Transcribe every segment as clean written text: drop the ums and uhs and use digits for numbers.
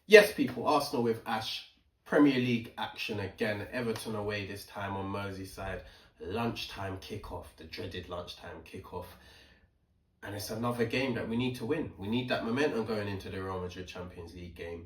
Yes, people, Arsenal with Ash. Premier League action again. Everton away this time on Merseyside. Lunchtime kickoff, the dreaded lunchtime kickoff. And it's another game that we need to win. We need that momentum going into the Real Madrid Champions League game.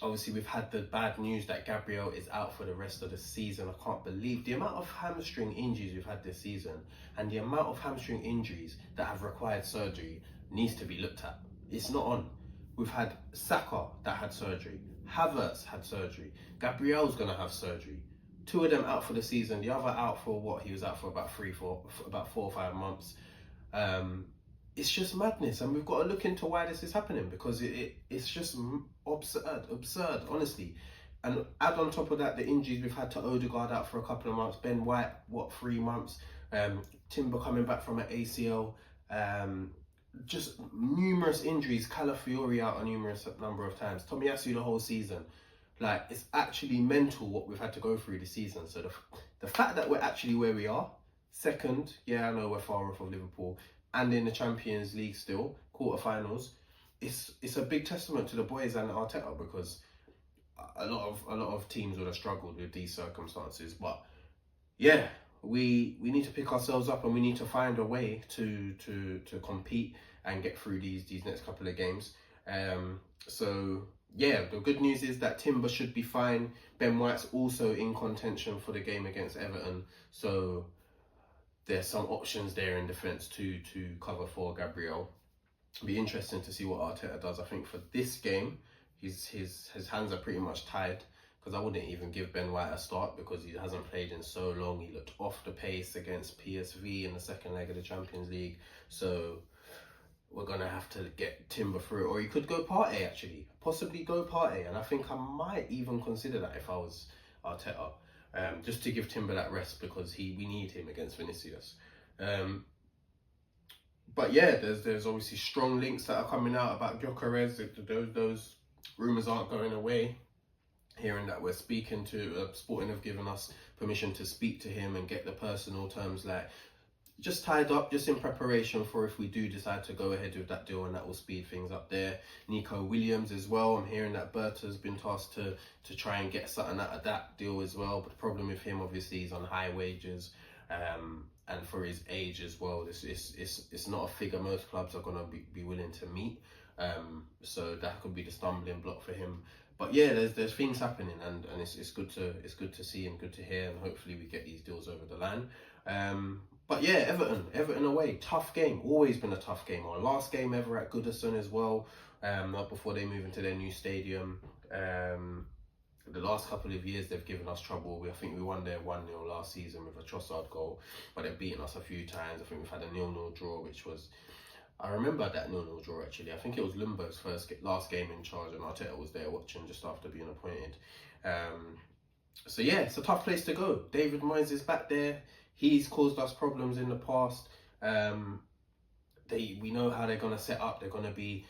Obviously, we've had the bad news that Gabriel is out for the rest of the season. I can't believe the amount of hamstring injuries we've had this season and the amount of hamstring injuries that have required surgery needs to be looked at. It's not on. We've had Saka that had surgery. Havertz had surgery. Gabriel's going to have surgery. Two of them out for the season. The other out for what? He was out for about 4 or 5 months. It's just madness, and we've got to look into why this is happening, because it's just absurd, honestly. And add on top of that the injuries we've had to Odegaard out for a couple of months, Ben White 3 months, Timber coming back from an ACL, just numerous injuries. Calafiori out a numerous number of times. Tomiyasu the whole season. Like, it's actually mental what we've had to go through this season. So the fact that we're actually where we are, second, yeah, I know we're far off of Liverpool, and in the Champions League still, quarterfinals, it's a big testament to the boys and Arteta, because a lot of teams would have struggled with these circumstances. But yeah, we need to pick ourselves up, and we need to find a way to compete and get through these next couple of games. So yeah, the good news is that Timber should be fine. Ben White's also in contention for the game against Everton, so there's some options there in defence to cover for Gabriel. It'll be interesting to see what Arteta does. I think for this game, his hands are pretty much tied, because I wouldn't even give Ben White a start because he hasn't played in so long. He looked off the pace against PSV in the second leg of the Champions League. So we're going to have to get Timber through it. Or you could go Partey, actually. Possibly go Partey. And I think I might even consider that if I was Arteta. Just to give Timber that rest, because we need him against Vinicius. But yeah, there's obviously strong links that are coming out about Gyökeres. Those rumours aren't going away. Hearing that we're speaking to Sporting have given us permission to speak to him and get the personal terms just tied up, just in preparation for if we do decide to go ahead with that deal, and that will speed things up there. Nico Williams as well. I'm hearing that Berta's been tasked to try and get something out of that deal as well. But the problem with him, obviously, he's on high wages, and for his age as well, it's not a figure most clubs are going to be willing to meet. So that could be the stumbling block for him. But yeah, there's things happening, and it's good to see and good to hear, and hopefully we get these deals over the line. But yeah, Everton away, tough game. Always been a tough game. Our last game ever at Goodison as well. Not before they move into their new stadium. The last couple of years they've given us trouble. I think we won there 1-0 last season with a Trossard goal, but they've beaten us a few times. I think we've had a 0-0 draw, which was, I remember that 0-0 draw actually. I think it was Lumbo's last game in charge, and Arteta was there watching just after being appointed. So yeah, it's a tough place to go. David Moyes is back there. He's caused us problems in the past. We know how they're gonna set up. They're gonna be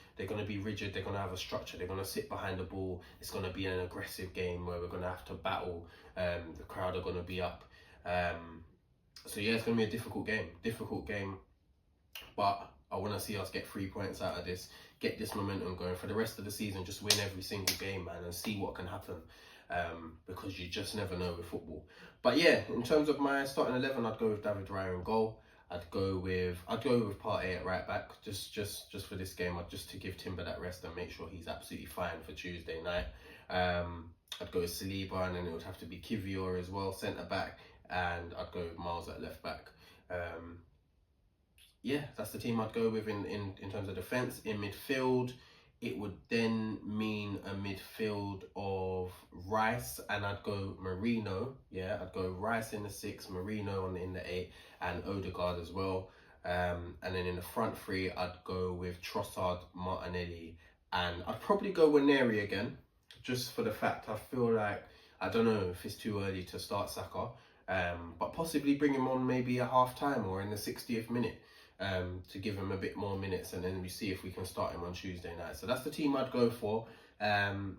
rigid. They're gonna have a structure. They're gonna sit behind the ball. It's gonna be an aggressive game where we're gonna have to battle. The crowd are gonna be up. So yeah, it's gonna be a difficult game. But I want to see us get 3 points out of this, get this momentum going for the rest of the season. Just win every single game, man, and see what can happen. Because you just never know with football. But yeah, in terms of my starting 11, I'd go with David Raya in goal. I'd go with Partey at right back, just for this game, just to give Timber that rest and make sure he's absolutely fine for Tuesday night. I'd go with Saliba, and then it would have to be Kivior as well, centre back, and I'd go with Miles at left back. Yeah, that's the team I'd go with in terms of defence. In midfield, it would then mean a midfield of Rice, and I'd go Marino. Yeah, I'd go Rice in the 6, Marino in the 8, and Odegaard as well. And then in the front three, I'd go with Trossard, Martinelli, and I'd probably go Waneri again, just for the fact I feel like, I don't know if it's too early to start Saka, but possibly bring him on maybe at half time or in the 60th minute. To give him a bit more minutes, and then we see if we can start him on Tuesday night. So that's the team I'd go for, and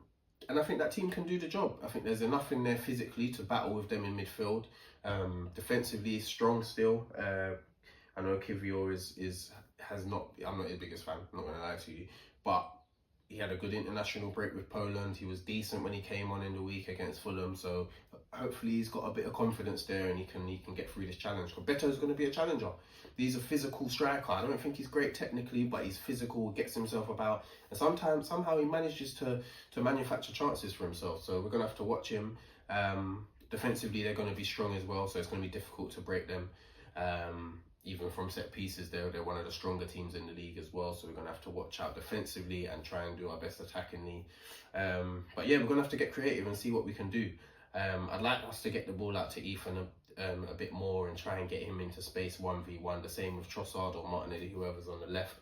I think that team can do the job. I think there's enough in there physically to battle with them in midfield. Defensively strong still. I know Kivior has not. I'm not his biggest fan. I'm not gonna lie to you, but he had a good international break with Poland. He was decent when he came on in the week against Fulham. So hopefully he's got a bit of confidence there and he can get through this challenge. Beto's going to be a challenger. He's a physical striker. I don't think he's great technically, but he's physical, gets himself about, and somehow he manages to manufacture chances for himself. So we're going to have to watch him. Defensively, they're going to be strong as well, so it's going to be difficult to break them. Even from set pieces, they're one of the stronger teams in the league as well. So we're going to have to watch out defensively and try and do our best attackingly. But yeah, we're going to have to get creative and see what we can do. I'd like us to get the ball out to Ethan a bit more and try and get him into space 1v1. The same with Trossard or Martinelli, whoever's on the left.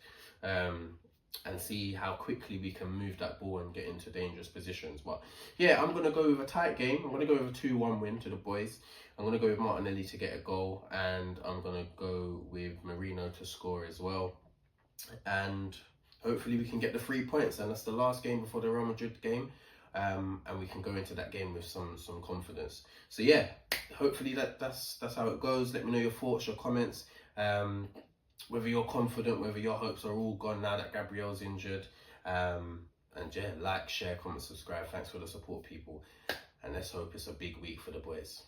And see how quickly we can move that ball and get into dangerous positions. But yeah, I'm going to go with a tight game. I'm going to go with a 2-1 win to the boys. I'm going to go with Martinelli to get a goal, and I'm going to go with Marino to score as well. And hopefully we can get the 3 points, and that's the last game before the Real Madrid game. And we can go into that game with some confidence. So yeah, hopefully that's how it goes. Let me know your thoughts, your comments. Whether you're confident, whether your hopes are all gone now that Gabriel's injured. And yeah, like, share, comment, subscribe. Thanks for the support, people. And let's hope it's a big week for the boys.